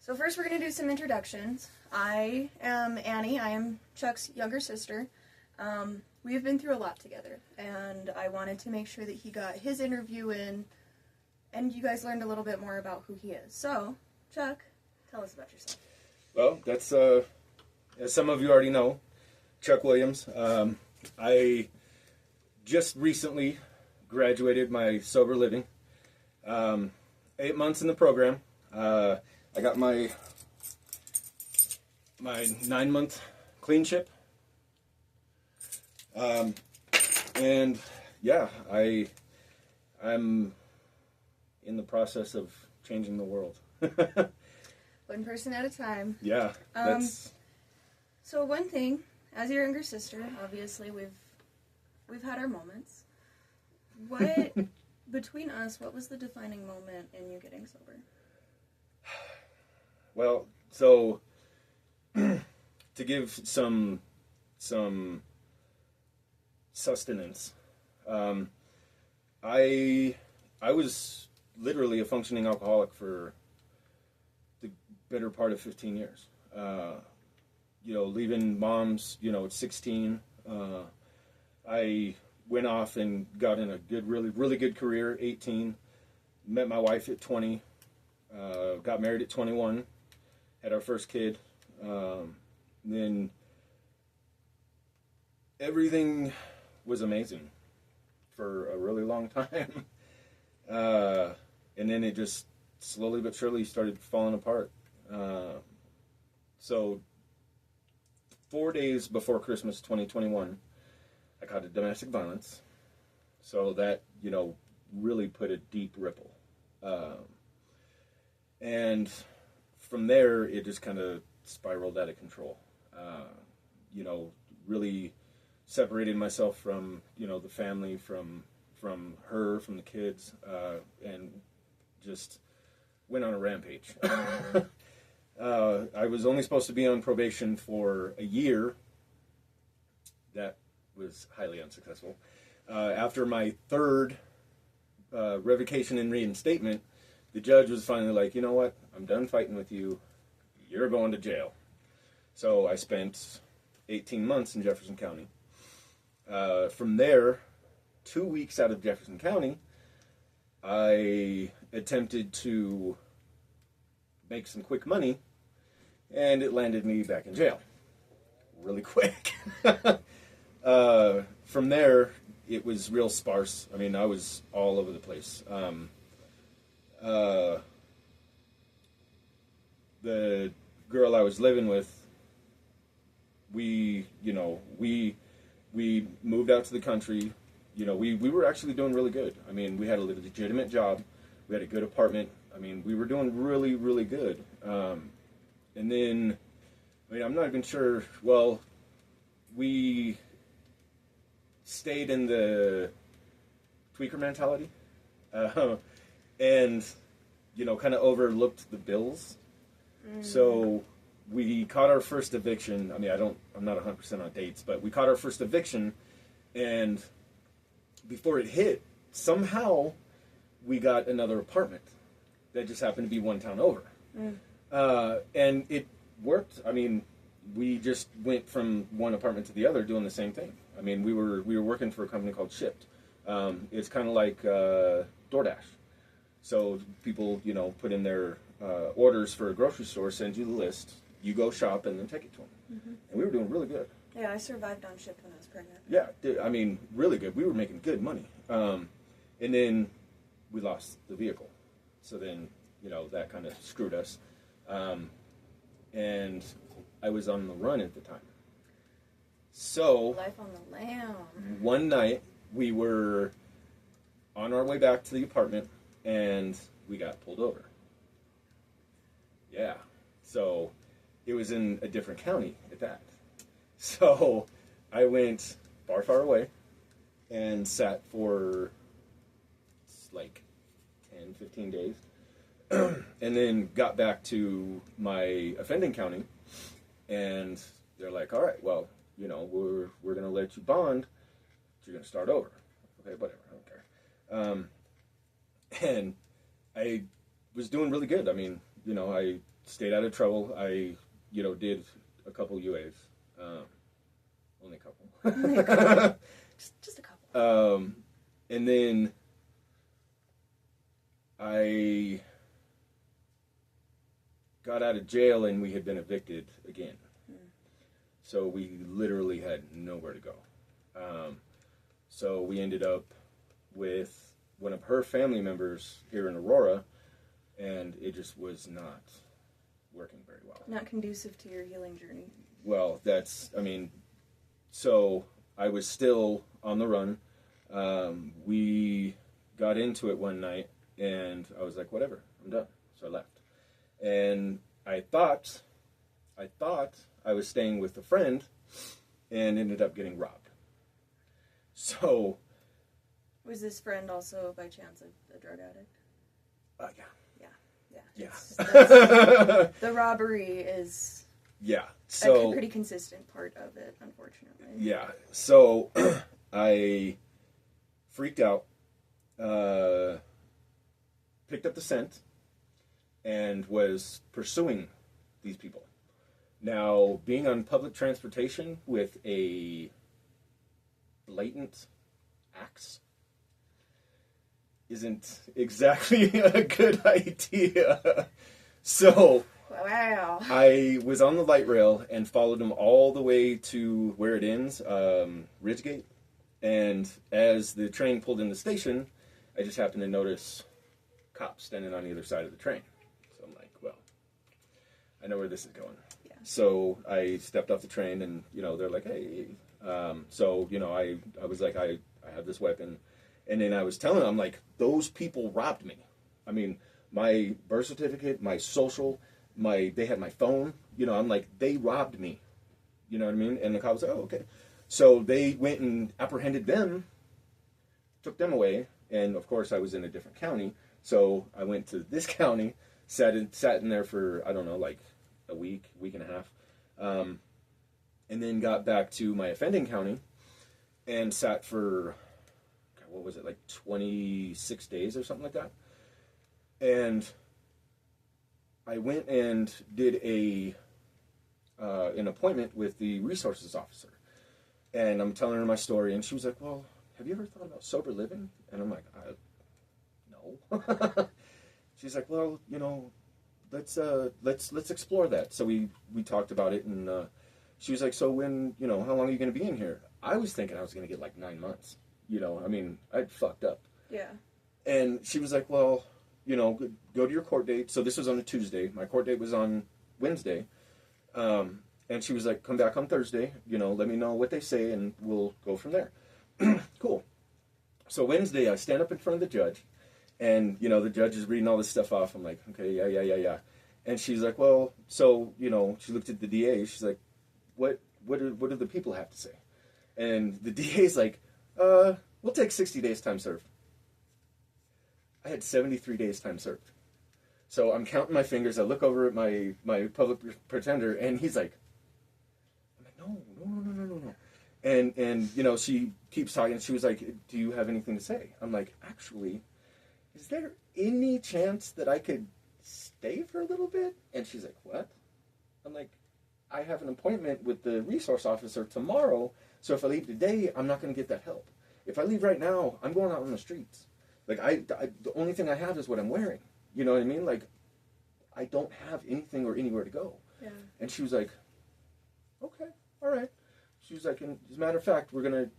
So first we're going to do some introductions. I am Annie. I am Chuck's younger sister. We have been through a lot together, and I wanted to make sure that he got his interview in, and you guys learned a little bit more about who he is. So, Chuck, tell us about yourself. Well, that's, as some of you already know, Chuck Williams. I just recently graduated my sober living. 8 months in the program. I got my 9-month clean chip. And yeah, I'm in the process of changing the world. One person at a time. Yeah, that's... So one thing, as your younger sister, obviously we've had our moments. What, between us, what was the defining moment in you getting sober? Well, so to give some sustenance, I was literally a functioning alcoholic for the better part of 15 years. Leaving mom's, at 16, I went off and got in a really good career, 18, met my wife at 20, got married at 21, had our first kid, then everything was amazing for a really long time. And then it just slowly but surely started falling apart. So 4 days before Christmas 2021, I caught a domestic violence. So that, really put a deep ripple. And from there, it just kind of spiraled out of control. Really separated myself from, the family, from her, from the kids, and just went on a rampage. I was only supposed to be on probation for a year. That was highly unsuccessful. After my third revocation and reinstatement, the judge was finally like, you know what? I'm done fighting with you. You're going to jail. So I spent 18 months in Jefferson County. From there, 2 weeks out of Jefferson County, I attempted to make some quick money, and it landed me back in jail really quick. From there, it was real sparse. I mean, I was all over the place. The girl I was living with, we moved out to the country. We were actually doing really good. I mean, we had a legitimate job. We had a good apartment. I mean, we were doing really, really good. And then, I'm not even sure, well, we stayed in the tweaker mentality. And, kind of overlooked the bills. Mm. So we caught our first eviction. I'm not 100% on dates, but we caught our first eviction, and before it hit, somehow we got another apartment that just happened to be one town over. Mm. And it worked. We just went from one apartment to the other doing the same thing. We were working for a company called Shipt. It's kind of like DoorDash. So people, put in their orders for a grocery store, send you the list, you go shop, and then take it to them. Mm-hmm. And we were doing really good. Yeah, I survived on Shipt when I was pregnant. Yeah, really good. We were making good money. And then we lost the vehicle. So then, that kind of screwed us. And I was on the run at the time. So... Life on the lam. One night, we were on our way back to the apartment, and we got pulled over. Yeah. So it was in a different county at that. So I went far away and sat for like 10, 15 days. And then got back to my offending county, and they're like, all right, well, we're going to let you bond, so you're going to start over. Okay, whatever, I don't care. And I was doing really good. I stayed out of trouble. I, did a couple UAs. Only a couple. Only a couple. Just a couple. And then I got out of jail and we had been evicted again. So we literally had nowhere to go. So we ended up with one of her family members here in Aurora, and it just was not working very well. Not conducive to your healing journey. Well, so I was still on the run. We got into it one night, and I was like, whatever, I'm done. So I left. And I thought I was staying with a friend, and ended up getting robbed. So... Was this friend also, by chance, a drug addict? Yeah. The robbery is a pretty consistent part of it, unfortunately. Yeah. So I freaked out, picked up the scent, and was pursuing these people. Now, being on public transportation with a blatant axe isn't exactly a good idea. So, wow. I was on the light rail and followed him all the way to where it ends, Ridgegate. And as the train pulled in the station, I just happened to notice cops standing on the other side of the train. So I'm like, well, I know where this is going. Yeah. So I stepped off the train, and they're like, hey. So I was like, I have this weapon. And then I was telling them, I'm like, those people robbed me. I mean, my birth certificate, my social, they had my phone. I'm like, they robbed me. You know what I mean? And the cop was like, oh, okay. So they went and apprehended them, took them away. And, of course, I was in a different county. So I went to this county, sat in there for, I don't know, like a week and a half. And then got back to my offending county and sat for... what was it, like 26 days or something like that? And I went and did an appointment with the resources officer. And I'm telling her my story, and she was like, well, have you ever thought about sober living? And I'm like, no. She's like, well, let's explore that. So we talked about it, and she was like, so when, how long are you going to be in here? I was thinking I was going to get like 9 months. I'd fucked up. Yeah. And she was like, well, go to your court date. So this was on a Tuesday. My court date was on Wednesday. And she was like, come back on Thursday. Let me know what they say, and we'll go from there. Cool. So Wednesday, I stand up in front of the judge. And, the judge is reading all this stuff off. I'm like, okay, yeah. And she's like, well, so, she looked at the DA. She's like, what do the people have to say? And the DA's like, we'll take 60 days time served. I had 73 days time served. So I'm counting my fingers. I look over at my public pretender, and he's like, I'm like, no. And she keeps talking. She was like, do you have anything to say? I'm like, actually, is there any chance that I could stay for a little bit? And she's like, what? I'm like, I have an appointment with the resource officer tomorrow. So if I leave today, I'm not going to get that help. If I leave right now, I'm going out on the streets. Like, the only thing I have is what I'm wearing. You know what I mean? Like, I don't have anything or anywhere to go. Yeah. And she was like, okay, all right. She was like, as a matter of fact, we're gonna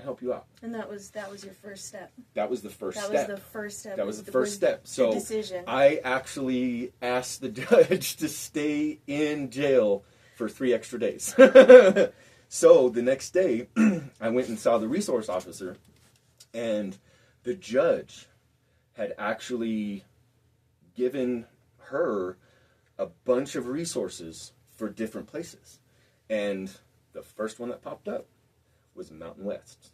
help you out. And that was your first step. That was the first step. That was the first step. That was the first step. So decision. I actually asked the judge to stay in jail for 3 extra days. So the next day, I went and saw the resource officer, and the judge had actually given her a bunch of resources for different places. And the first one that popped up was Mountain West.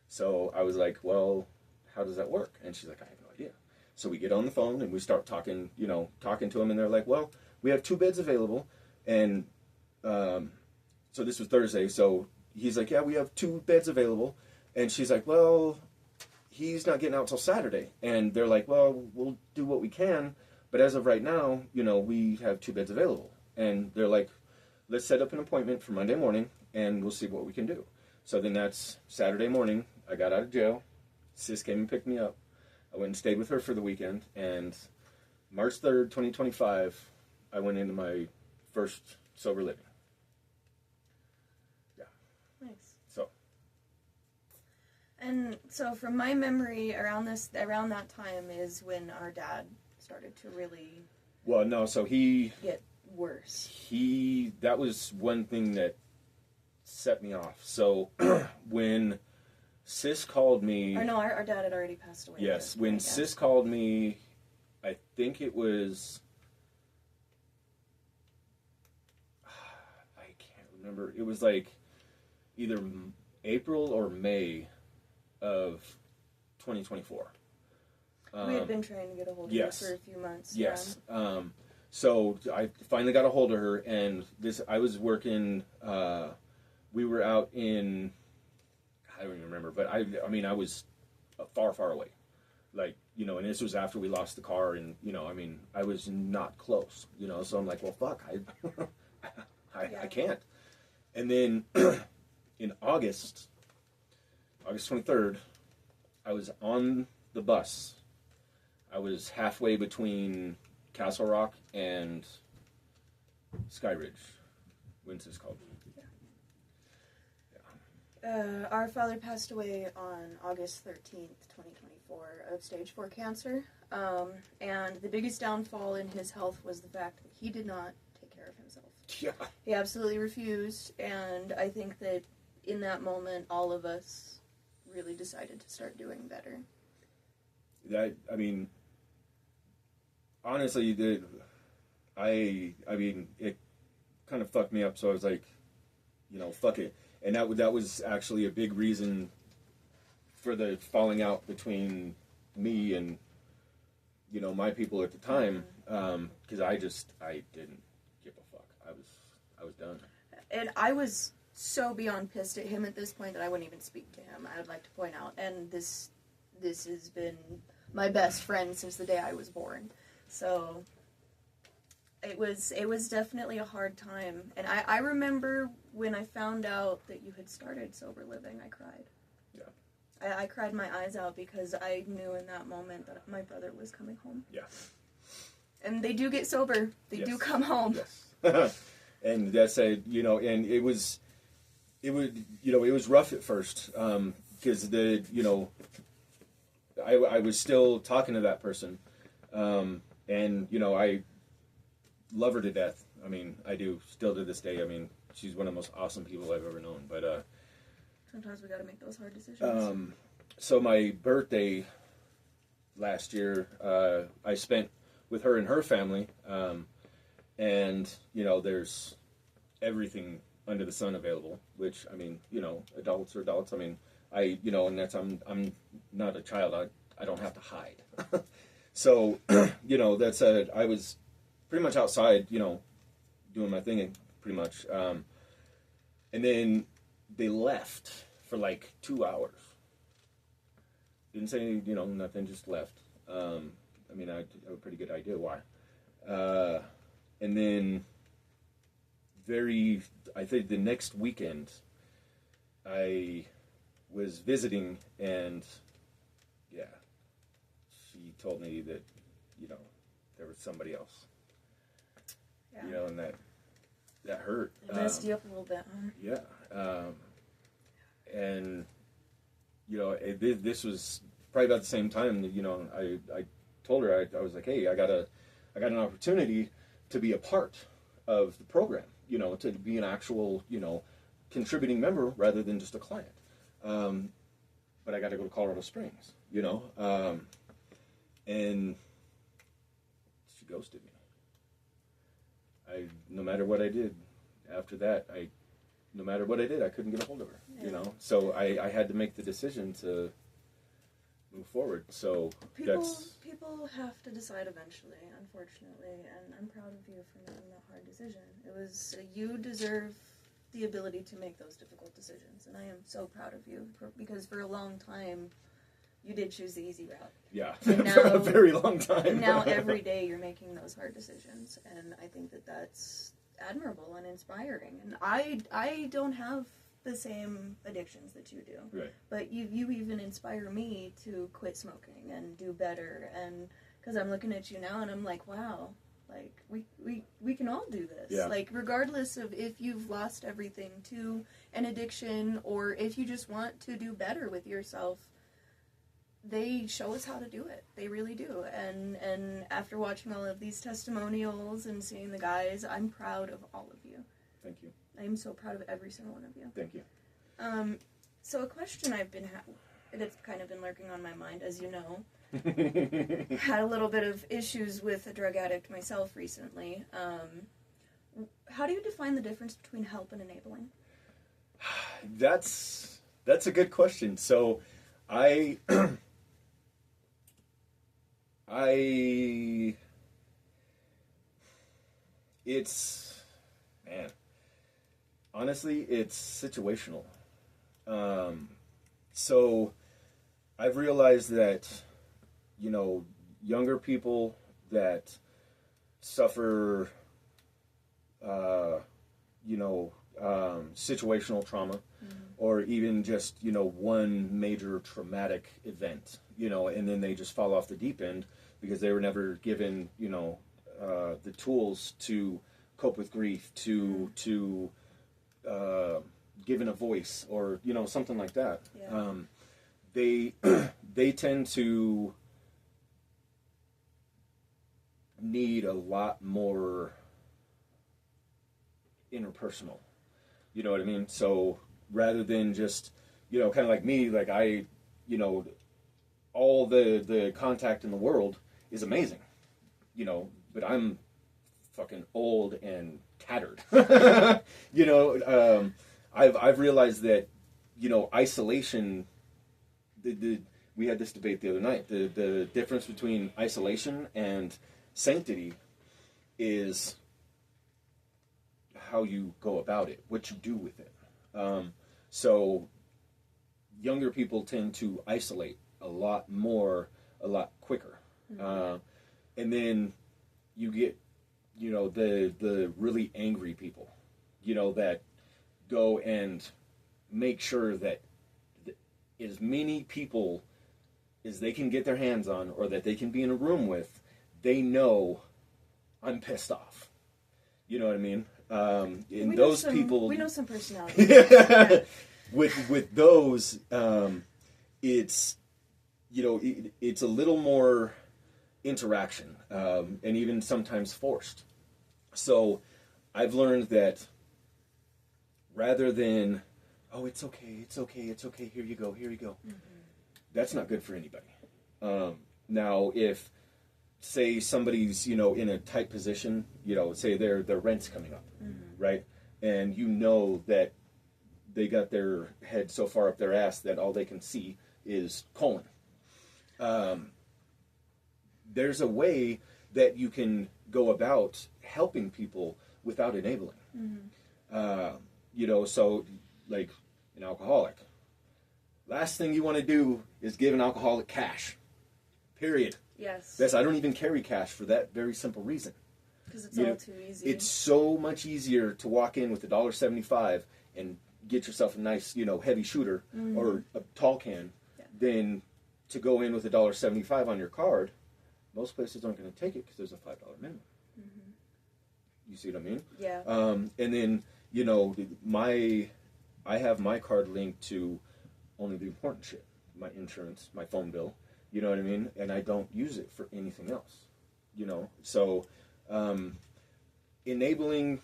So I was like, well, how does that work? And she's like, I have no idea. So we get on the phone and we start talking to them, and they're like, well, we have 2 beds available. And so this was Thursday. So he's like, yeah, we have 2 beds available. And she's like, well, he's not getting out till Saturday. And they're like, well, we'll do what we can, But as of right now, we have 2 beds available. And they're like, let's set up an appointment for Monday morning, and we'll see what we can do. So then that's Saturday morning. I got out of jail. Sis came and picked me up. I went and stayed with her for the weekend. And March 3rd, 2025, I went into my first sober living. Yeah. Nice. So. And so from my memory, around that time is when our dad started to really Well, no, so he get worse. That was one thing that set me off. So when Sis called me... Or no, our dad had already passed away. Yes, when Sis called me, I think it was... I can't remember. It was like either April or May of 2024. We had been trying to get a hold of her for a few months. Yes. So I finally got a hold of her, and I was working, we were out in, I don't even remember, but I mean, I was far, far away. Like, and this was after we lost the car, and, I was not close, so I'm like, well, fuck, I can't. And then in August 23rd, I was on the bus. I was halfway between Castle Rock and Sky Ridge when Sis called me. Yeah. Our father passed away on August 13th, 2024, of stage 4 cancer. And the biggest downfall in his health was the fact that he did not take care of himself. Yeah. He absolutely refused, and I think that in that moment, all of us really decided to start doing better. Honestly, it kind of fucked me up. So I was like, fuck it. And that was actually a big reason for the falling out between me and my people at the time. Because I didn't give a fuck. I was done. And I was so beyond pissed at him at this point that I wouldn't even speak to him. I would like to point out, and this has been my best friend since the day I was born. So it was definitely a hard time. And I remember when I found out that you had started sober living, I cried. Yeah. I cried my eyes out because I knew in that moment that my brother was coming home. Yeah. And they do get sober. They do come home. Yes. And that's and it was rough at first because I was still talking to that person. And, I love her to death. I mean, I do, still to this day. I mean, she's one of the most awesome people I've ever known. But sometimes we got to make those hard decisions. So my birthday last year, I spent with her and her family. And, there's everything under the sun available, which, adults are adults. And that's, I'm not a child. I don't have to hide. So, that's I was pretty much outside, doing my thing pretty much. And then they left for like 2 hours. Didn't say, nothing, just left. I have a pretty good idea why. And then I think the next weekend, I was visiting, and yeah, she told me that, there was somebody else. Yeah. And that hurt. It messed you up a little bit, huh? Yeah. And, this was probably about the same time that, I told her, I was like, hey, I got an opportunity to be a part of the program, to be an actual, contributing member rather than just a client. But I got to go to Colorado Springs, and she ghosted me. No matter what I did after that, no matter what I did, I couldn't get a hold of her, So I had to make the decision to move forward. So people have to decide eventually, unfortunately, and I'm proud of you for making that hard decision. It was you deserve the ability to make those difficult decisions, and I am so proud of you because for a long time you did choose the easy route. Yeah, And for a now- very long time. And now every day you're making those hard decisions, and I think that that's admirable and inspiring. And I don't have the same addictions that you do, Right. but you even inspire me to quit smoking and do better. And because I'm looking at you now, and I'm like, wow, like we can all do this. Yeah. Like regardless of if you've lost everything to an addiction or if you just want to do better with yourself. They show us how to do it. They really do. And after watching all of these testimonials and seeing the guys, I'm proud of all of you. Thank you. I'm so proud of every single one of you. Thank you. So a question I've been that's kind of been lurking on my mind, as you know, had a little bit of issues with a drug addict myself recently. How do you define the difference between help and enabling? That's a good question. So, honestly, it's situational. So I've realized that, younger people that suffer, situational trauma, or even just, one major traumatic event, and then they just fall off the deep end because they were never given, the tools to cope with grief, to given a voice, or, something like that. Yeah. They tend to need a lot more interpersonal. You know what I mean? So rather than just, kind of like me, like all the contact in the world is amazing, but I'm fucking old and tattered. I've realized that, isolation, we had this debate the other night, the difference between isolation and sanctity is how you go about it, what you do with it. So younger people tend to isolate a lot more, a lot quicker. And then you get, the really angry people, that go and make sure that as many people as they can get their hands on or that they can be in a room with, they know I'm pissed off. You know what I mean? And those people... We know some personalities. Yeah. With those, it's, it's a little more interaction, and even sometimes forced. So I've learned that rather than, oh, it's okay, here you go. Mm-hmm. That's not good for anybody. Now, if, say, somebody's, in a tight position, say their rent's coming up, right? And that they got their head so far up their ass that all they can see is colon. There's a way that you can go about helping people without enabling. So, like, an alcoholic. Last thing you want to do is give an alcoholic cash. Period. Yes. I don't even carry cash for that very simple reason. Because it's all too easy. It's so much easier to walk in with $1.75 and get yourself a nice, heavy shooter or a tall can than to go in with $1.75 on your card. Most places aren't going to take it because there's a $5 minimum. You see what I mean? Yeah. And then, I have my card linked to only the important shit. My insurance, my phone bill. You know what I mean? And I don't use it for anything else. So enabling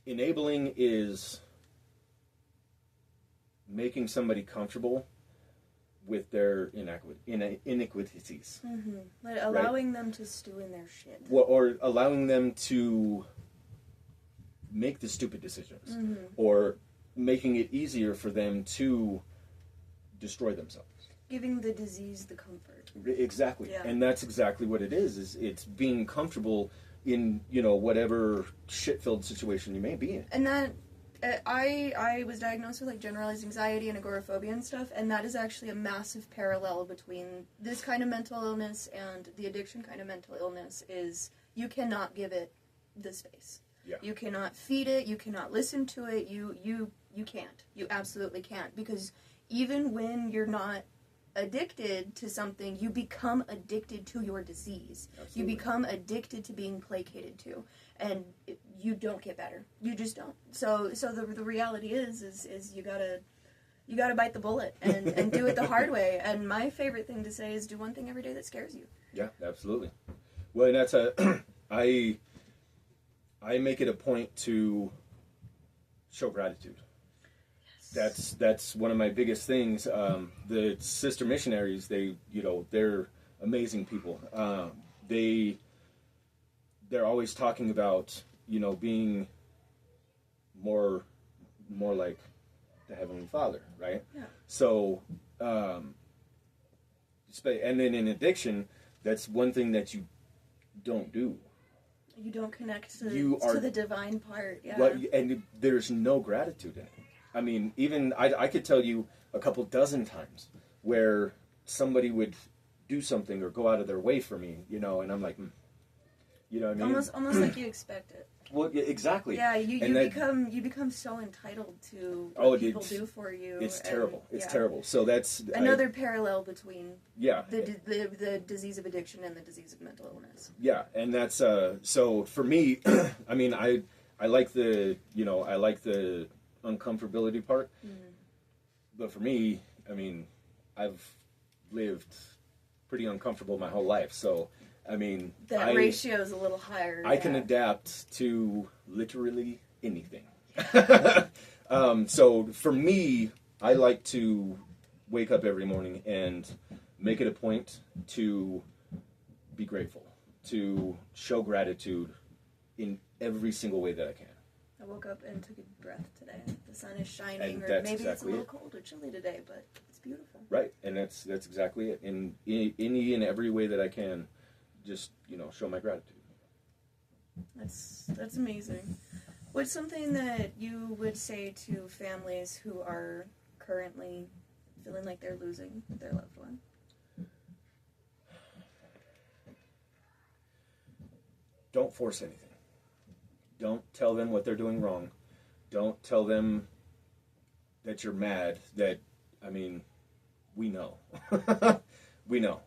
is making somebody comfortable with their iniquities. Like allowing them to stew in their shit. Or allowing them to make the stupid decisions. Or making it easier for them to destroy themselves. Giving the disease the comfort. Exactly. Yeah. And that's exactly what it is it's being comfortable in, whatever shit-filled situation you may be in. And that I was diagnosed with like generalized anxiety and agoraphobia and stuff, and that is actually a massive parallel between this kind of mental illness and the addiction kind of mental illness. Is you cannot give it the space. Yeah. You cannot feed it. You cannot listen to it. You can't. You absolutely can't, because even when you're not addicted to something, you become addicted to your disease. Absolutely. You become addicted to being placated to, and you don't get better. You just don't. So the reality is you gotta bite the bullet and do it the hard way. And my favorite thing to say is do one thing every day that scares you. Yeah, absolutely. Well, and that's I make it a point to show gratitude. That's one of my biggest things. The sister missionaries, they're amazing people. They're always talking about, being more like the Heavenly Father, right? Yeah. So, and then in addiction, that's one thing that you don't do. You don't connect to the divine part. Yeah. Well, and there's no gratitude in it. I mean, even I could tell you a couple dozen times where somebody would do something or go out of their way for me, and I'm like, you know what I mean? Almost like you expect it. Well, yeah, exactly. Yeah, you become so entitled to what people do for you. It's terrible. It's terrible. So that's another parallel between yeah the disease of addiction and the disease of mental illness. Yeah, and that's so for me. I mean, I like the uncomfortability part, but for me, I mean, I've lived pretty uncomfortable my whole life, so. I mean, that ratio is a little higher. I can adapt to literally anything. So for me, I like to wake up every morning and make it a point to be grateful, to show gratitude in every single way that I can. I woke up and took a breath today. The sun is shining, And or that's maybe it's a exactly little it. cold or chilly today, but it's beautiful. Right, and that's exactly it. In any and every way that I can. Just show my gratitude. That's amazing. What's something that you would say to families who are currently feeling like they're losing their loved one? Don't force anything. Don't tell them what they're doing wrong. Don't tell them that you're mad. We know. We know.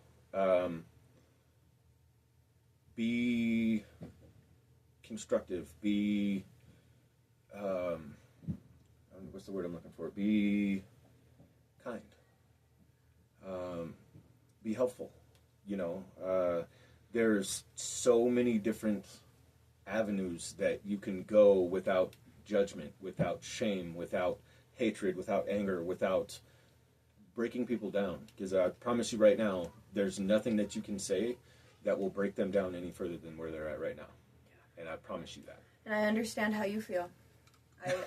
Be constructive. Be, what's the word I'm looking for? Be kind. Be helpful. There's so many different avenues that you can go without judgment, without shame, without hatred, without anger, without breaking people down. Because I promise you right now, there's nothing that you can say that will break them down any further than where they're at right now. And I promise you that. And I understand how you feel.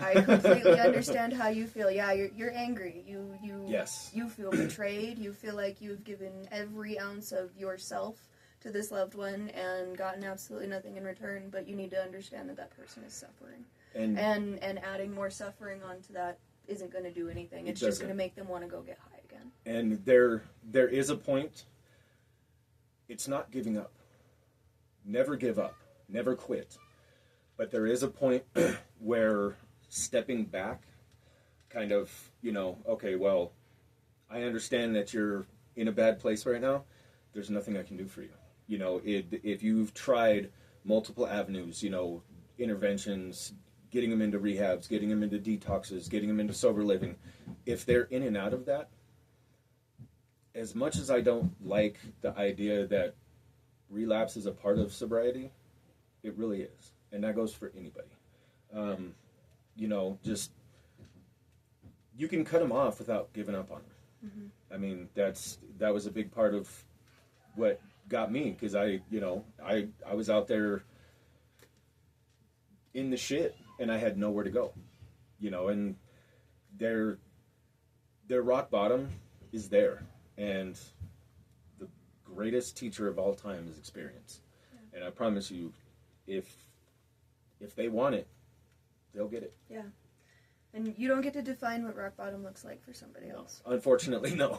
I completely understand how you feel. Yeah, you're angry. Yes. You feel betrayed. You feel like you've given every ounce of yourself to this loved one and gotten absolutely nothing in return, but you need to understand that person is suffering. And adding more suffering onto that isn't going to do anything. It's just going to make them want to go get high again. And there is a point. It's not giving up. Never give up. Never quit. But there is a point where stepping back, kind of, okay, well, I understand that you're in a bad place right now. There's nothing I can do for you. If you've tried multiple avenues, interventions, getting them into rehabs, getting them into detoxes, getting them into sober living, if they're in and out of that, as much as I don't like the idea that relapse is a part of sobriety, it really is. And that goes for anybody. Just, you can cut them off without giving up on them. Mm-hmm. I mean, that was a big part of what got me, because I was out there in the shit and I had nowhere to go, and their rock bottom is there. And the greatest teacher of all time is experience. Yeah. And I promise you, if they want it, they'll get it. Yeah. And you don't get to define what rock bottom looks like for somebody else. Unfortunately, no.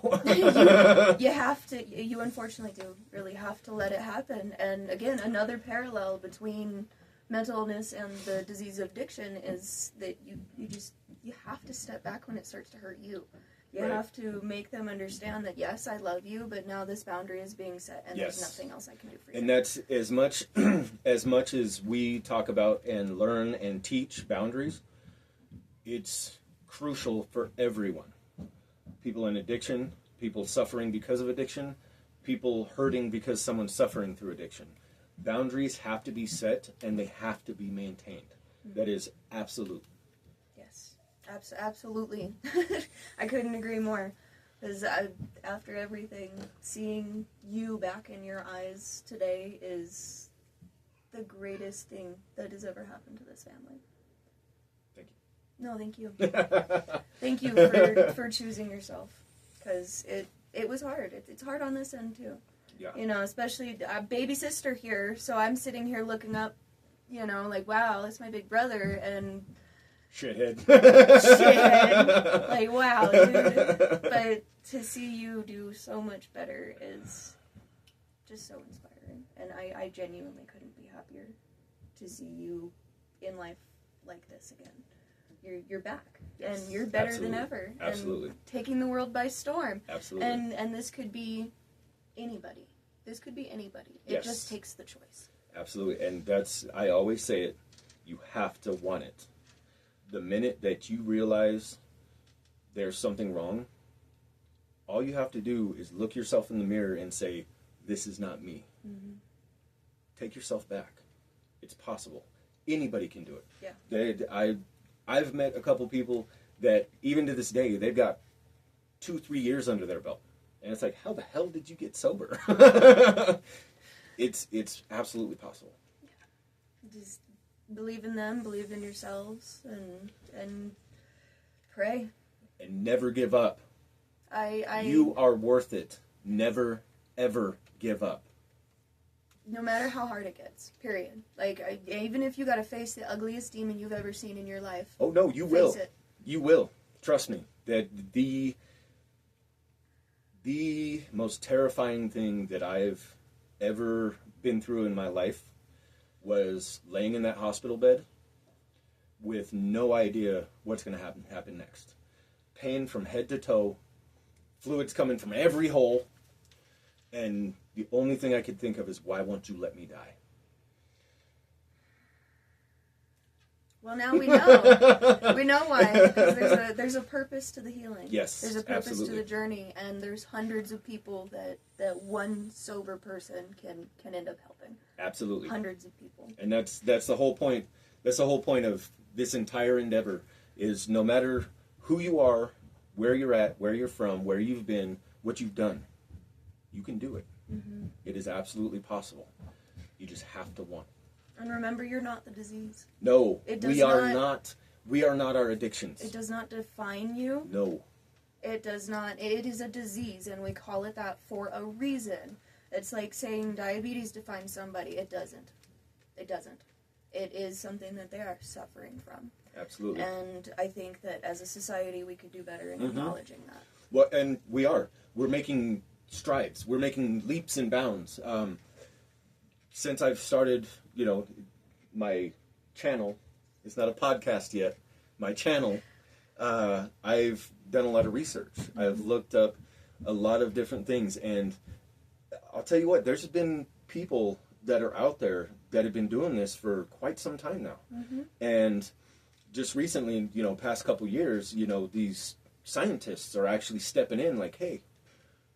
You have to, you unfortunately do really have to let it happen. And again, another parallel between mental illness and the disease of addiction is that you have to step back when it starts to hurt you. You Right. have to make them understand that, yes, I love you, but now this boundary is being set, and Yes. there's nothing else I can do for you. And that's as much as we talk about and learn and teach boundaries, it's crucial for everyone. People in addiction, people suffering because of addiction, people hurting because someone's suffering through addiction. Boundaries have to be set and they have to be maintained. That is absolute. Yes, absolutely. I couldn't agree more. Because after everything, seeing you back in your eyes today is the greatest thing that has ever happened to this family. Thank you. No, thank you. Thank you for choosing yourself. Because it was hard. It's hard on this end, too. Yeah. You know, especially baby sister here. So I'm sitting here looking up, you know, like, wow, that's my big brother. And Shithead. shithead. Like, wow, dude. But to see you do so much better is just so inspiring. And I genuinely couldn't be happier to see you in life like this again. You're back. And you're better Absolutely. than ever. Absolutely. And taking the world by storm. Absolutely. And this could be anybody. This could be anybody. It Yes. just takes the choice. Absolutely. And I always say it, you have to want it. The minute that you realize there's something wrong, all you have to do is look yourself in the mirror and say, this is not me. Mm-hmm. Take yourself back. It's possible. Anybody can do it. Yeah. I've met a couple people that, even to this day, they've got 2-3 years under their belt. And it's like, how the hell did you get sober? It's absolutely possible. Just believe in them, believe in yourselves, and pray. And never give up. You are worth it. Never, ever give up. No matter how hard it gets, period. Like, even if you gotta face the ugliest demon you've ever seen in your life. Oh, no, you face will. it. You will. Trust me. That the most terrifying thing that I've ever been through in my life was laying in that hospital bed with no idea what's going to happen next. Pain from head to toe, fluids coming from every hole, and the only thing I could think of is, why won't you let me die? Well, now we know. We know why. Because there's a purpose to the healing. Yes, there's a purpose absolutely. to the journey, and there's hundreds of people that one sober person can end up helping. Absolutely. Hundreds of people. And that's the whole point. That's the whole point of this entire endeavor, is no matter who you are, where you're at, where you're from, where you've been, what you've done, you can do it. Mm-hmm. It is absolutely possible. You just have to want it. And remember, you're not the disease. No, It does we are not- not. We are not our addictions. It does not define you. No. It does not. It is a disease, and we call it that for a reason. It's like saying diabetes defines somebody. It doesn't. It doesn't. It is something that they are suffering from. Absolutely. And I think that as a society, we could do better in Mm-hmm. acknowledging that. Well, and we are. We're making strides. We're making leaps and bounds. Since I've started, my channel, it's not a podcast yet, my channel, I've done a lot of research. I've looked up a lot of different things, and I'll tell you what, there's been people that are out there that have been doing this for quite some time now. Mm-hmm. And just recently, past couple years, these scientists are actually stepping in like, hey,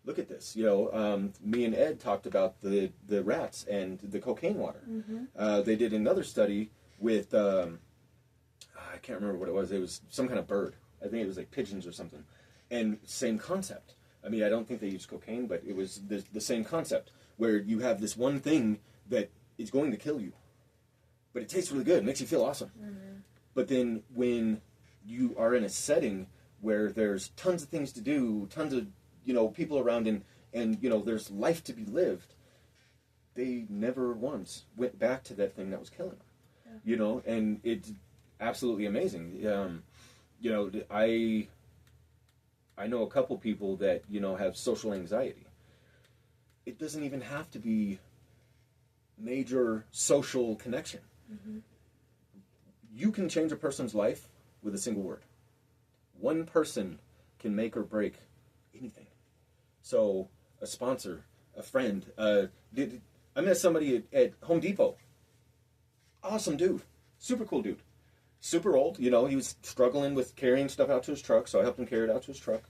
look at this. Me and Ed talked about the rats and the cocaine water. Mm-hmm. They did another study with, I can't remember what it was. It was some kind of bird. I think it was like pigeons or something. And same concept. I mean, I don't think they used cocaine, but it was the same concept, where you have this one thing that is going to kill you, but it tastes really good. It makes you feel awesome. Mm-hmm. But then when you are in a setting where there's tons of things to do, tons of people around, and there's life to be lived, they never once went back to that thing that was killing them. Yeah. And it's absolutely amazing. you know, I know a couple people that, you know, have social anxiety. It doesn't even have to be major social connection. Mm-hmm. You can change a person's life with a single word. One person can make or break anything. So, a sponsor, a friend. I met somebody at Home Depot. Awesome dude. Super cool dude. Super old. You know, he was struggling with carrying stuff out to his truck, so I helped him carry it out to his truck.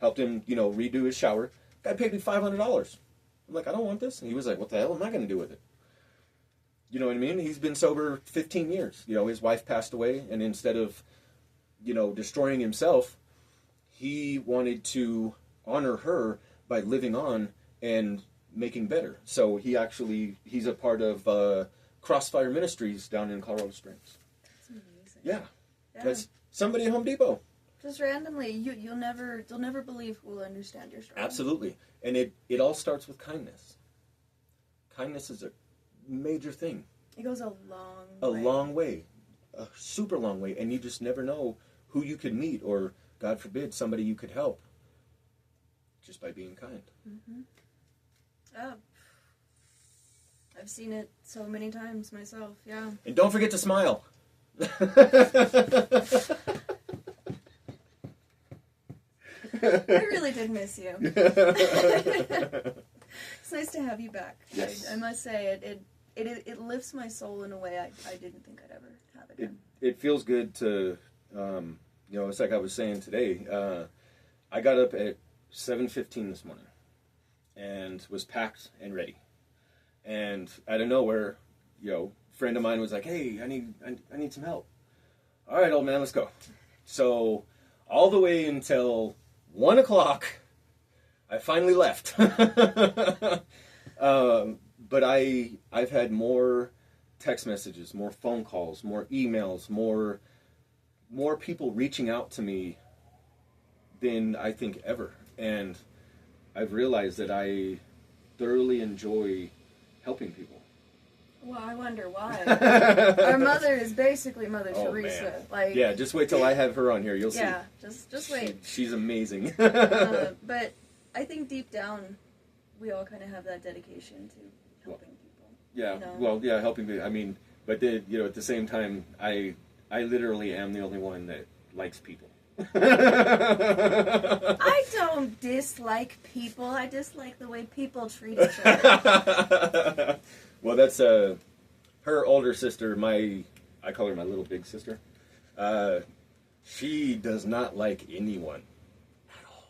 Helped him, you know, redo his shower. Guy paid me $500. I'm like, I don't want this. And he was like, what the hell am I going to do with it? You know what I mean? He's been sober 15 years. You know, his wife passed away, and instead of, you know, destroying himself, he wanted to honor her by living on and making better. So he's a part of Crossfire Ministries down in Colorado Springs. That's amazing. Yeah. That's somebody at Home Depot. Just randomly, you'll never believe who will understand your story. Absolutely. And it all starts with kindness. Kindness is a major thing. It goes a long way. A long way. A super long way. And you just never know who you could meet, or, God forbid, somebody you could help just by being kind. Mm-hmm. I've seen it so many times myself, yeah. And don't forget to smile. I really did miss you. It's nice to have you back. Yes. I must say, it lifts my soul in a way I didn't think I'd ever have again. It feels good to, you know, it's like I was saying today. I got up at 7:15 this morning and was packed and ready. And out of nowhere, you know, a friend of mine was like, hey, I need some help. All right, old man, let's go. So all the way until 1 o'clock, I finally left. But I've had more text messages, more phone calls, more emails, more people reaching out to me than I think ever. And I've realized that I thoroughly enjoy helping people. Well, I wonder why. Our mother is basically Mother Teresa. Man. Like, yeah, just wait till I have her on here. You'll see. Yeah, just wait. She's amazing. But I think deep down, we all kind of have that dedication to helping people. Yeah. You know? Well, yeah, helping people. I mean, but then, you know, at the same time, I literally am the only one that likes people. I don't dislike people. I dislike the way people treat each other. Well, that's her older sister. I call her my little big sister. She does not like anyone at all.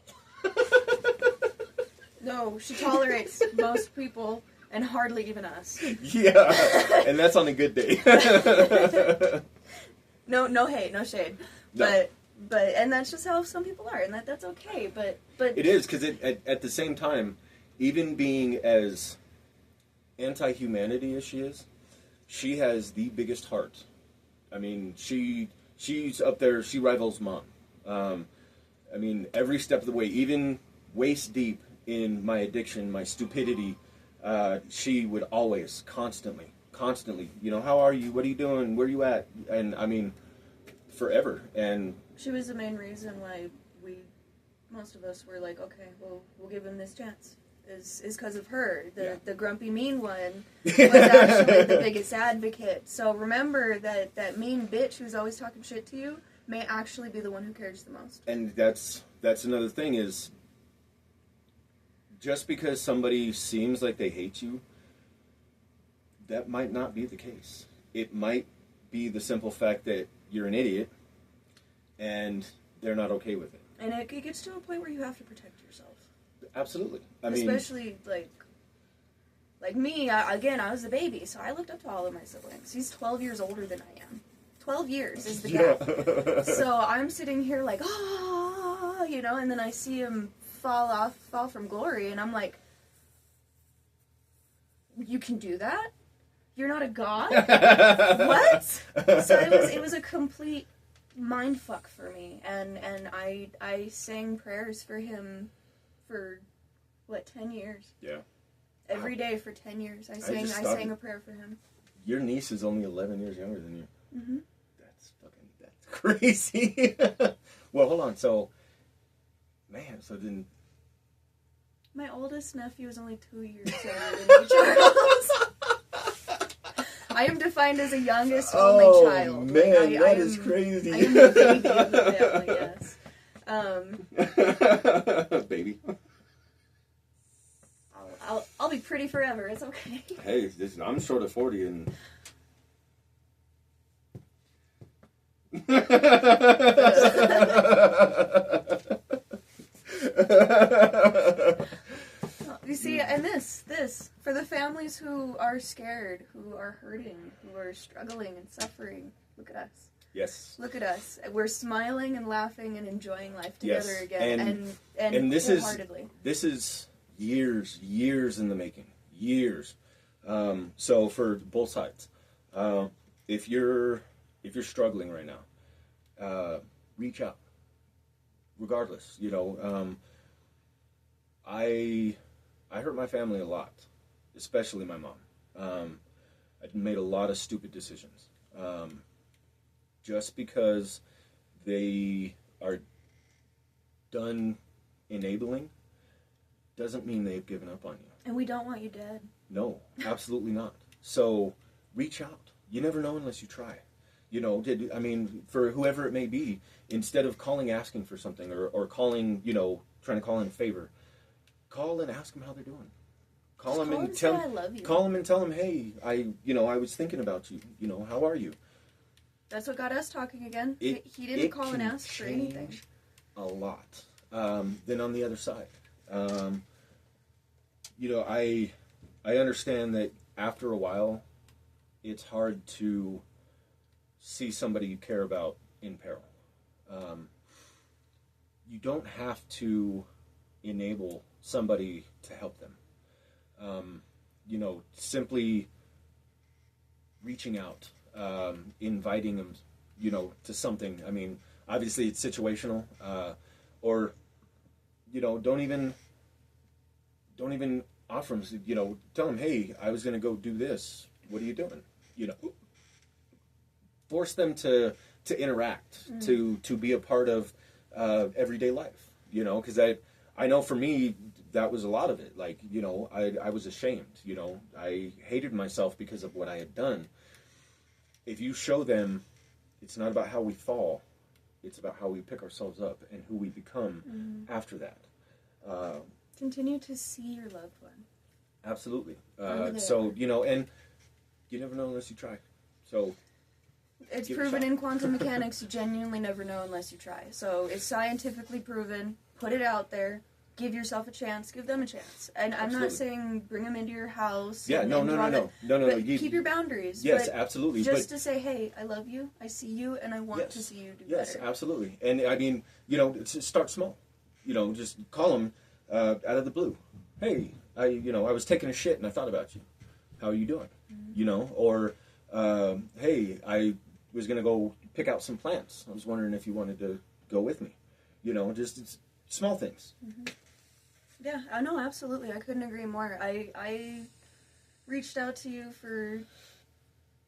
No, she tolerates most people and hardly even us. Yeah, and that's on a good day. No hate, no shade. No. But and that's just how some people are, and that's okay. But it is, because at the same time, even being as anti-humanity as she has the biggest heart. I mean, she's up there. She rivals Mom. I mean, every step of the way, even waist deep in my addiction, my stupidity, she would always, constantly, you know, how are you? What are you doing? Where are you at? And I mean, forever. And she was the main reason why most of us were like, okay, well, we'll give him this chance. Is because of her. The grumpy mean one was actually the biggest advocate. So remember that mean bitch who's always talking shit to you may actually be the one who cares the most. And that's another thing, is just because somebody seems like they hate you, that might not be the case. It might be the simple fact that you're an idiot and they're not okay with it. And it gets to a point where you have to protect yourself. Absolutely. Especially, like me, I was a baby, so I looked up to all of my siblings. He's 12 years older than I am. 12 years is the gap. So I'm sitting here like, you know, and then I see him fall from glory, and I'm like, you can do that? You're not a god? What? So it was a complete mind fuck for me, and I sang prayers for him for 10 years? Yeah. Every day for 10 years. I sang a prayer for him. Your niece is only 11 years younger than you. Mm-hmm. That's crazy. Well, hold on. So, man, so then... My oldest nephew is only 2 years younger than me, Charles. I am defined as a youngest only child. Oh, man, like, that is crazy. I am the baby of the family, yes. Baby. I'll be pretty forever. It's okay. Hey, I'm short of 40 and... You see, and this, for the families who are scared, who are hurting, who are struggling and suffering, look at us. Yes. Look at us. We're smiling and laughing and enjoying life together Yes. again. And this wholeheartedly. is years in the making. Years. So for both sides, if you're struggling right now, reach out. Regardless, I hurt my family a lot, especially my mom. I made a lot of stupid decisions. Just because they are done enabling doesn't mean they've given up on you. And we don't want you dead. No, absolutely not. So reach out. You never know unless you try. For whoever it may be, instead of calling asking for something or calling, trying to call in a favor, call and ask them how they're doing. Call them and tell I love you. Call them and tell them, hey, I was thinking about you. How are you? That's what got us talking again. He didn't call and ask for anything. A lot. Then on the other side, I understand that after a while, it's hard to see somebody you care about in peril. You don't have to enable somebody to help them. Simply reaching out, inviting them, to something. I mean, obviously it's situational, or, don't even offer them, tell them, hey, I was going to go do this. What are you doing? Force them to interact, to be a part of everyday life, because I know for me, that was a lot of it. Like, I was ashamed, I hated myself because of what I had done. If you show them, it's not about how we fall, it's about how we pick ourselves up and who we become after that. Continue to see your loved one. Absolutely. And you never know unless you try. So it's proven in quantum mechanics, you genuinely never know unless you try. So it's scientifically proven. Put it out there. Give yourself a chance. Give them a chance. And I'm not saying bring them into your house. Yeah, no. Keep your boundaries. Yes, absolutely. Just to say, hey, I love you, I see you, and I want to see you do better. Yes, absolutely. And I mean, start small. Just call them out of the blue. Hey, I was taking a shit and I thought about you. How are you doing? Or hey, I was going to go pick out some plants. I was wondering if you wanted to go with me. Just small things. Mm-hmm. Yeah, I know, absolutely. I couldn't agree more. I reached out to you for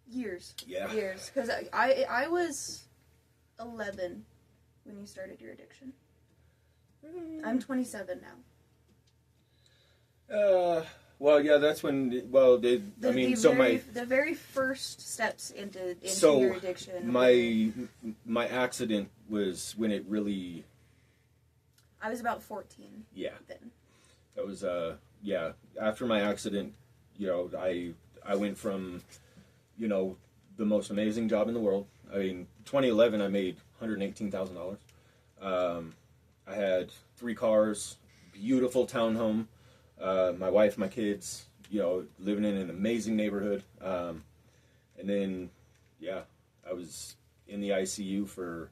years. Yeah. Years. Because I was 11 when you started your addiction. I'm 27 now. Well, yeah, that's when. The very first steps into your addiction. My accident was when it really. I was about 14. Yeah. Then. That was after my accident, I went from, the most amazing job in the world. I mean, 2011 I made $118,000. I had 3 cars, beautiful townhome. My wife, my kids, living in an amazing neighborhood. And then, I was in the ICU for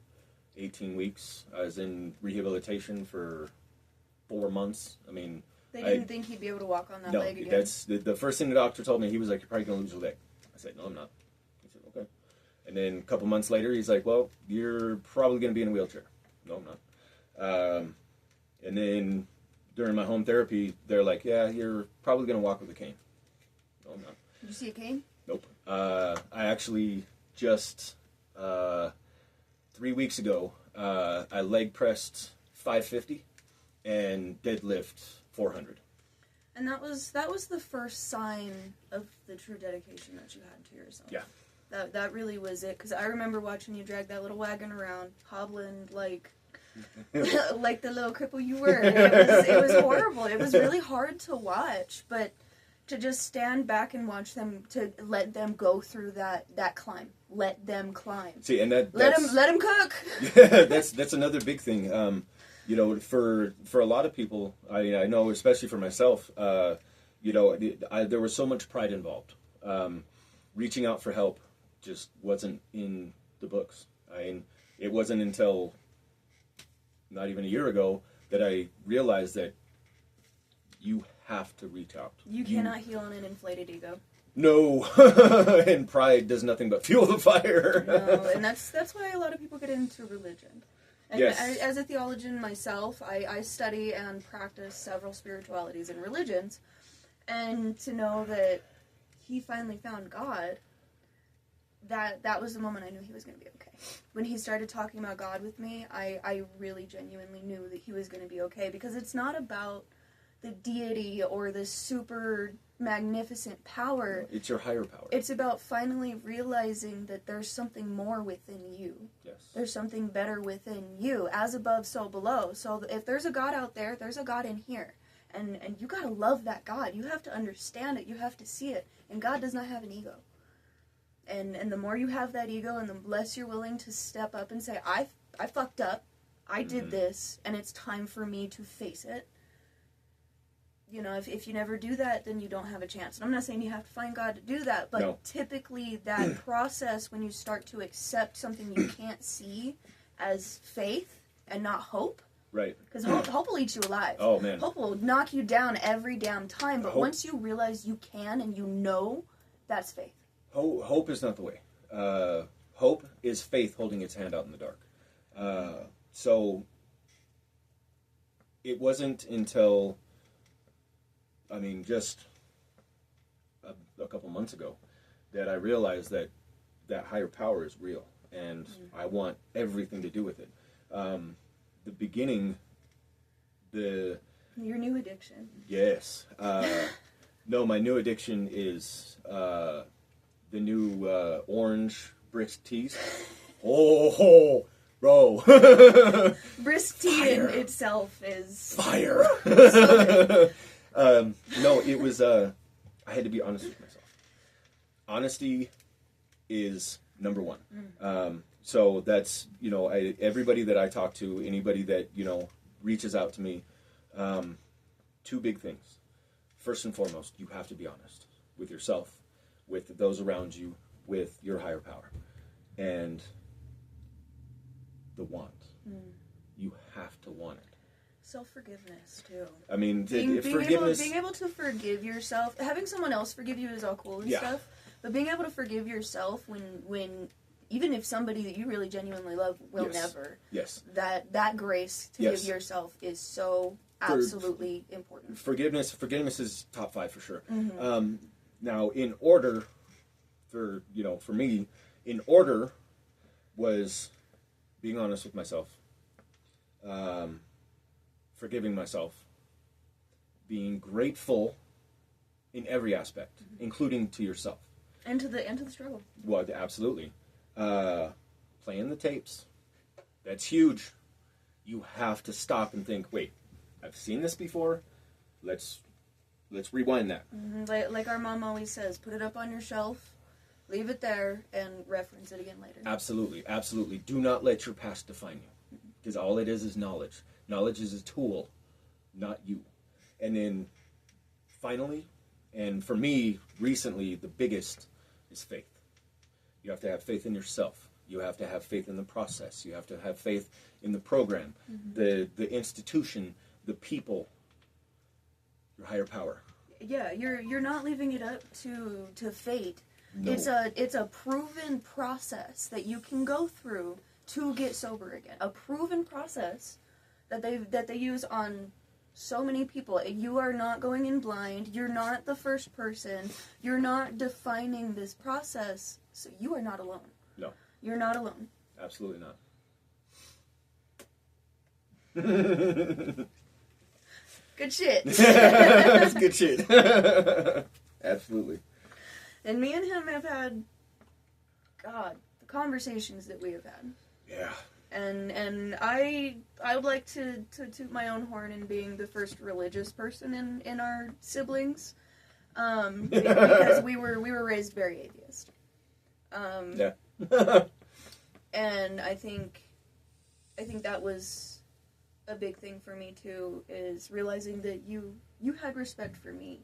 18 weeks. I was in rehabilitation for 4 months. I mean, they didn't think he'd be able to walk on that leg again. That's the first thing the doctor told me. He was like, "You're probably going to lose your leg." I said, "No, I'm not." He said, "Okay." And then a couple months later, he's like, "Well, you're probably going to be in a wheelchair." No, I'm not. And then during my home therapy, they're like, "Yeah, you're probably going to walk with a cane." No, I'm not. Did you see a cane? Nope. I actually just 3 weeks ago, I leg pressed 550 and deadlift 400. And that was the first sign of the true dedication that you had to yourself. Yeah. That really was it, because I remember watching you drag that little wagon around, hobbling like like the little cripple you were. And it was horrible. It was really hard to watch, but to just stand back and watch them, to let them go through that climb. Let them climb. See, and let them cook. Yeah, that's another big thing. You know, for a lot of people, I know, especially for myself, you know, there was so much pride involved. Reaching out for help just wasn't in the books. It wasn't until not even a year ago that I realized that you have to reach out. You cannot heal on an inflated ego. No, and pride does nothing but fuel the fire. No, and that's why a lot of people get into religion. And yes. As a theologian myself, I study and practice several spiritualities and religions, and to know that he finally found God, that was the moment I knew he was going to be okay. When he started talking about God with me, I really genuinely knew that he was going to be okay, because it's not about the deity or the super magnificent power. It's your higher power. It's about finally realizing that there's something more within you. Yes. There's something better within you. As above, so below. So if there's a God out there, there's a God in here. And you gotta love that God. You have to understand it. You have to see it. And God does not have an ego. And the more you have that ego, and the less you're willing to step up and say, I fucked up. I did this, and it's time for me to face it. You know, if you never do that, then you don't have a chance. And I'm not saying you have to find God to do that, but typically that process, when you start to accept something you can't see as faith and not hope. Right. Because hope will eat you alive. Oh, man. Hope will knock you down every damn time. But once you realize you can and you know, that's faith. Hope is not the way. Hope is faith holding its hand out in the dark. So it wasn't until, just a couple months ago that I realized that higher power is real, and I want everything to do with it. The beginning, your new addiction. Yes. No, my new addiction is the new orange brisk teas. Oh, bro. Brisk tea in itself is fire. No, it was, I had to be honest with myself. Honesty is number one. So that's, everybody that I talk to, anybody that, reaches out to me, two big things. First and foremost, you have to be honest with yourself, with those around you, with your higher power. And the want. You have to want it. Self-forgiveness, too. Forgiveness. Being able to forgive yourself, having someone else forgive you is all cool and stuff, but being able to forgive yourself when even if somebody that you really genuinely love will never. Yes. That grace to give yourself is so absolutely important. Forgiveness is top 5 for sure. Now, in order, for me, in order was being honest with myself, forgiving myself, being grateful in every aspect, including to yourself. And to the struggle. Well, absolutely. Playing the tapes. That's huge. You have to stop and think, wait, I've seen this before. Let's rewind that. Like our mom always says, put it up on your shelf, leave it there, and reference it again later. Absolutely, absolutely. Do not let your past define you. Because all it is knowledge. Knowledge is a tool, not you. And then, finally, and for me, recently, the biggest is faith. You have to have faith in yourself. You have to have faith in the process. You have to have faith in the program, the institution, the people, your higher power. Yeah, you're not leaving it up to fate. No. It's a proven process that you can go through to get sober again. A proven process that they use on so many people. You are not going in blind. You're not the first person. You're not defining this process. So you are not alone. No. You're not alone. Absolutely not. Good shit. That's good shit. Absolutely. And me and him have had, God, the conversations that we have had. Yeah. And I would like to toot my own horn in being the first religious person in our siblings, because we were raised very atheist. Yeah. And I think that was a big thing for me too, is realizing that you had respect for me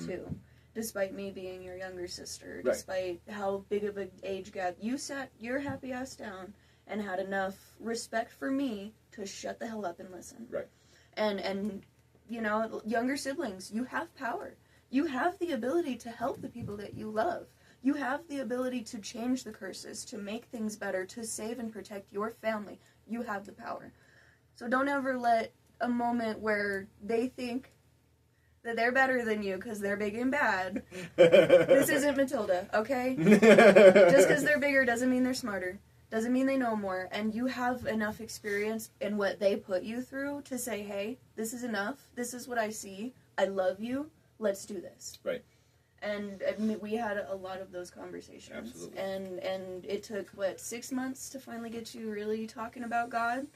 too, despite me being your younger sister, right. despite how big of an age gap. You sat your happy ass down and had enough respect for me to shut the hell up and listen. Right. And you know, younger siblings, you have power. You have the ability to help the people that you love. You have the ability to change the curses, to make things better, to save and protect your family. You have the power. So don't ever let a moment where they think that they're better than you because they're big and bad. This isn't Matilda, okay? Just because they're bigger doesn't mean they're smarter. Doesn't mean they know more. And you have enough experience in what they put you through to say, hey, this is enough. This is what I see. I love you. Let's do this. Right. And we had a lot of those conversations. Absolutely. And it took, 6 months to finally get you really talking about God?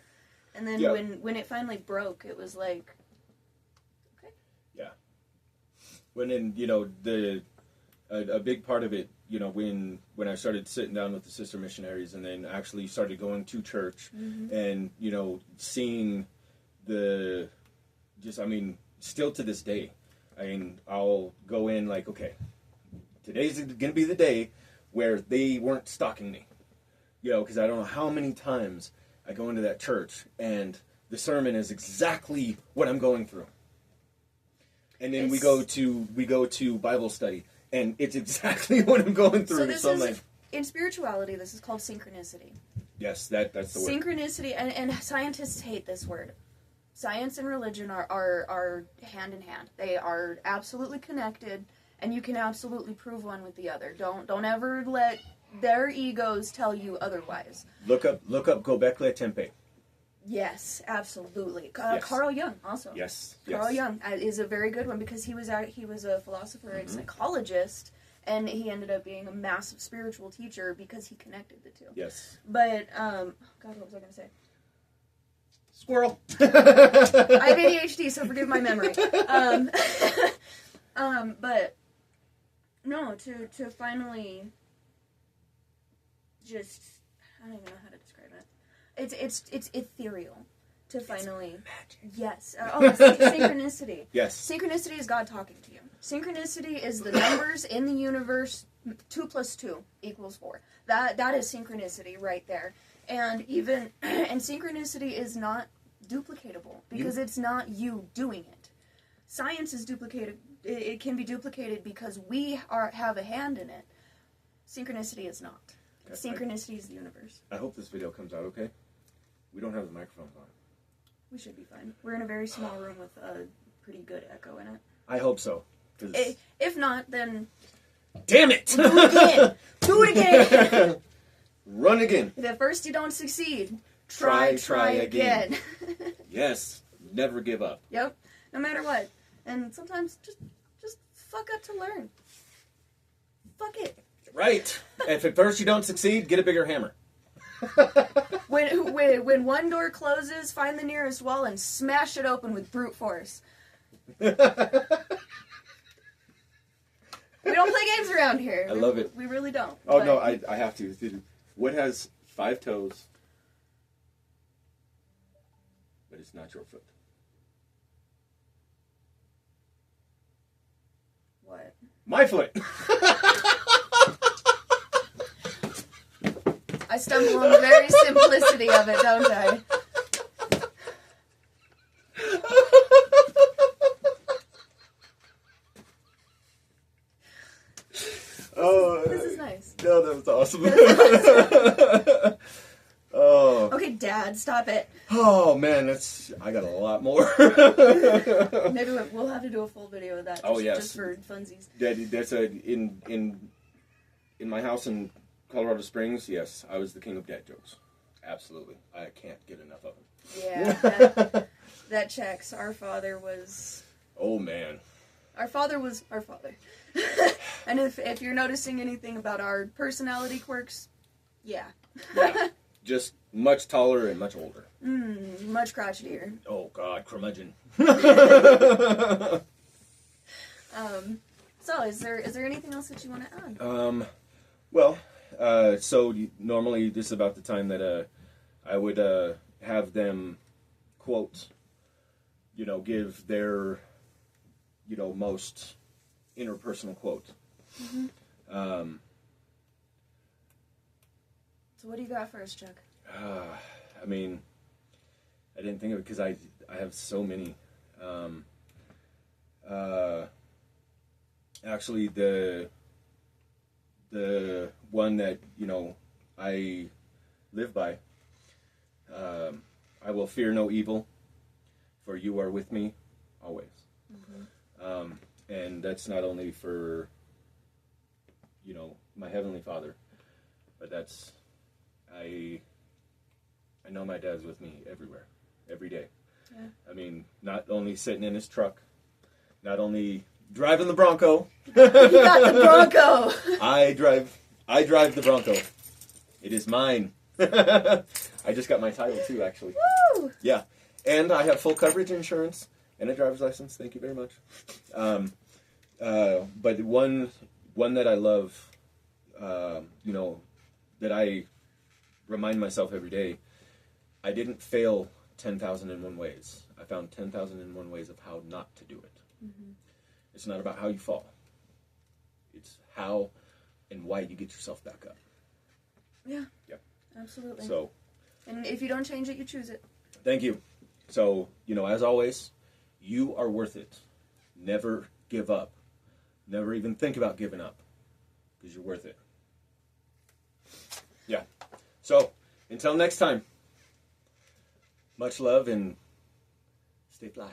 And then when it finally broke, it was like, okay. Yeah. When a big part of it, when I started sitting down with the sister missionaries and then actually started going to church and, seeing still to this day, I'll go in like, okay, today's going to be the day where they weren't stalking me. Because I don't know how many times I go into that church and the sermon is exactly what I'm going through. And then we go to Bible study and it's exactly what I'm going through. So this is, in spirituality, this is called synchronicity. Yes, that's the word. Synchronicity, and scientists hate this word. Science and religion are hand in hand. They are absolutely connected, and you can absolutely prove one with the other. Don't ever let their egos tell you otherwise. Look up Göbekli Tepe. Yes, absolutely. Yes. Carl Jung also. Yes. Carl Jung is a very good one because he was a philosopher and psychologist, and he ended up being a massive spiritual teacher because he connected the two. Yes. But God, what was I going to say? Squirrel. I have ADHD, so forgive my memory. But no, to finally just, I don't even know how to describe it. It's ethereal to finally. Yes. Synchronicity. Yes. Synchronicity is God talking to you. Synchronicity is the numbers in the universe. 2 + 2 = 4. That is synchronicity right there. And synchronicity is not duplicatable because it's not you doing it. Science is duplicated. It can be duplicated because we have a hand in it. Synchronicity is not. Synchronicity is the universe. I hope this video comes out okay. We don't have the microphones on. We should be fine. We're in a very small room with a pretty good echo in it. I hope so. If not, then... Damn it! Do it again! Do it again! Run again. If at first you don't succeed, try again. Yes. Never give up. Yep. No matter what. And sometimes just fuck up to learn. Fuck it. Right. If at first you don't succeed, get a bigger hammer. When one door closes, find the nearest wall and smash it open with brute force. We don't play games around here. I love it. We really don't. Oh, no, I have to. What has 5 toes, but it's not your foot? What? My foot. I stumble on the very simplicity of it, don't I? Oh, this is nice. No, that was awesome. Oh. Okay, Dad, stop it. Oh man, I got a lot more. Maybe we'll have to do a full video of that. Just for funsies. That's in my house in Colorado Springs. Yes, I was the king of dad jokes. Absolutely, I can't get enough of them. Yeah, that checks. Our father was Oh man. our father. And if you're noticing anything about our personality quirks, yeah. Yeah. Just much taller and much older. Much crotchetier. Oh God, curmudgeon. So is there anything else that you want to add? Well, normally this is about the time that I would have them quote, give their, most interpersonal quote. Mm-hmm. So what do you got for us, Chuck? I mean, I didn't think of it because I have so many. Actually, the one that I live by. I will fear no evil, for you are with me always. Mm-hmm. And that's not only for my Heavenly Father, but that's I know my dad's with me everywhere, every day. Yeah. I mean, not only sitting in his truck, not only driving the Bronco. You got the Bronco. I drive the Bronco. It is mine. I just got my title too, actually. Woo! Yeah, and I have full coverage insurance and a driver's license. Thank you very much. But one that I love, that I remind myself every day, I didn't fail 10,001 ways. I found 10,001 ways of how not to do it. Mm-hmm. It's not about how you fall. It's how and why you get yourself back up. Yeah. Yeah. Absolutely. So. And if you don't change it, you choose it. Thank you. So, as always, you are worth it. Never give up. Never even think about giving up. Because you're worth it. Yeah. So, until next time, much love and stay fly.